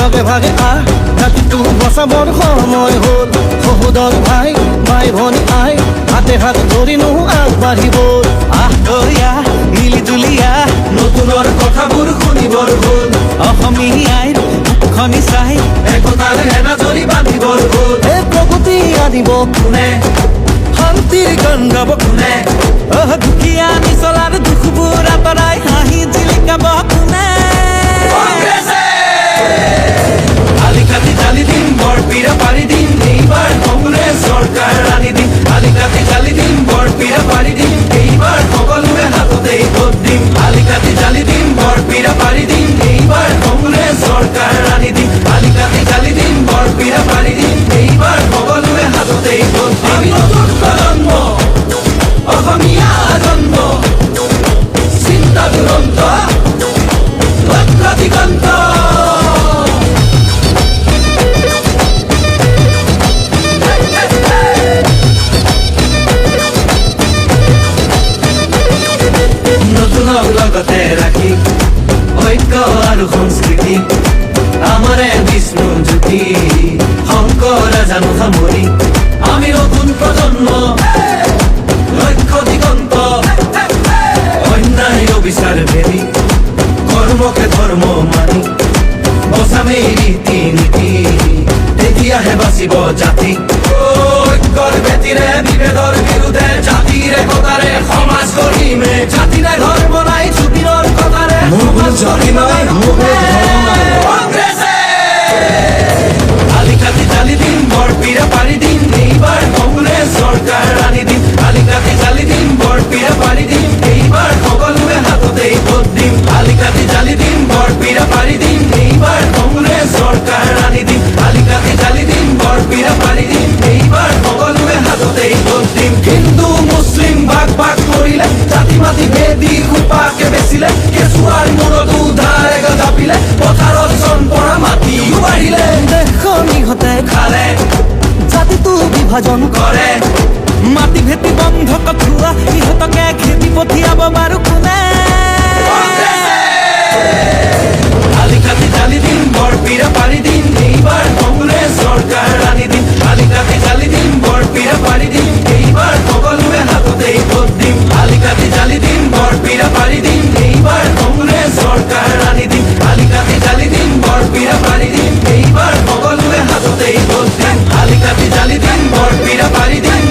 লগে ভাগে জাতিটো বচাবৰ সময় হ'ল সহোদৰ ভাই ভাই ভনী আই হাতে হাত ধৰিনো আগবাঢ়িব তৈয়া মিলি তুলিয়া নতুনৰ কথাবোৰ শুনিবৰ হ'ল অসমীয়াইৰ মুখনি চাই একতাৰ এনাজৰি বান্ধিবৰ হ'ল এই প্ৰগতি আনিব কোনে শান্তিৰ গান গাব কোনে দুখীয়া নিচলাৰ দুখবোৰ আঁতৰাই হাঁহি জিলিকাব কোনে আলিকাটি জালি দিম বৰপীৰা পাৰি দিম এইবাৰ কংগ্ৰেছ চৰকাৰ আনি দিম আলিকাটি জালি দিম বৰপীৰা পাৰি দিম এইবাৰ সকলোৱে হাততেই ভোট দিম আলিকাটি জালি দিম বৰপীৰা পাৰি দিম এইবাৰ কংগ্ৰেছ চৰকাৰ আনি দিম আলিকাটি জালি দিম বৰপীৰা পাৰি দিম এইবাৰ সকলোৱে হাততেই ভোট দিম আমি নতুন প্ৰজন্ম অসমীয়া জন্ম চিন্তা দুৰন্ত লক্ষ্য দিগন্ত নতুনক লগতে ৰাখি ঐক্য আৰু সংস্কৃতি আমাৰে বিষ্ণু জ্যোতি শংকৰ জানো সামৰি আমি নতুন প্ৰজন্ম লক্ষ্য দিগন্ত অন্যায় অবিচাৰ ভেদি কৰ্মকে ধৰ্ম মানি বচামেই ৰীতি নীতি তেতিয়াহে বাচিব জাতি ঐক্যৰ ভেটিৰে বিভেদৰ বিৰুদ্ধে জাতিৰ একতাৰে সমাজ গঢ়িমে জাতিৰে ধৰ্ম নাই জুবিনৰ কথাৰে সমাজ গঢ়িমে কংগ্ৰেছে আলিকাটি জালি দিম বৰপীৰা পাৰি দিম এইবাৰ কংগ্ৰেছ চৰকাৰ আনি দিম আলিকাটি জালি দিম বৰপীৰা পাৰি দিম এইবাৰ সকলোৱে হাততেই ভোট দিম আলিকাটি জালি দিম বৰপীৰা পাৰি দিম এইবাৰ কংগ্ৰেছ চৰকাৰ আনি দিম আলিকাটি জালি দিম বৰপীৰা পাৰি দিম এইবাৰ সকলোৱে হাততেই ভোট দিম হিন্দু মুছলিম ভাগ ভাগ কৰিলে জাতি মাতি ভেদি সোপাকে বেচিলে কেঁচুৱাৰ মূৰতো ধাৰে জাপিলে পথাৰত চন পৰা মাটি বাঢ়িলে দেশখন ইহঁতে খালে জাতিটো বিভাজন কৰে মাটি ভেটি বন্ধ কঠোৱা ইহঁতকে খেতি পঠিয়াব বাৰু কোনে আলিকাটি জালি দিম বৰপীৰা পাৰি দিম এইবাৰ কংগ্ৰেছ চৰকাৰ আনি দিম আলিকাটি জালি দিম বৰপীৰা পাৰি দিম এইবাৰ সকলোৱে হাততেই ভোট দিম আলিকাটি জালি দিম বৰপীৰা পাৰি দিম এইবাৰ কংগ্ৰেছ চৰকাৰ আনি দিম আলিকাটি জালি দিম বৰপীৰা পাৰি দিম এইবাৰ সকলোৱে হাততেই ভোট দিম আলিকাটি জালি দিম বৰপীৰা পাৰি দিম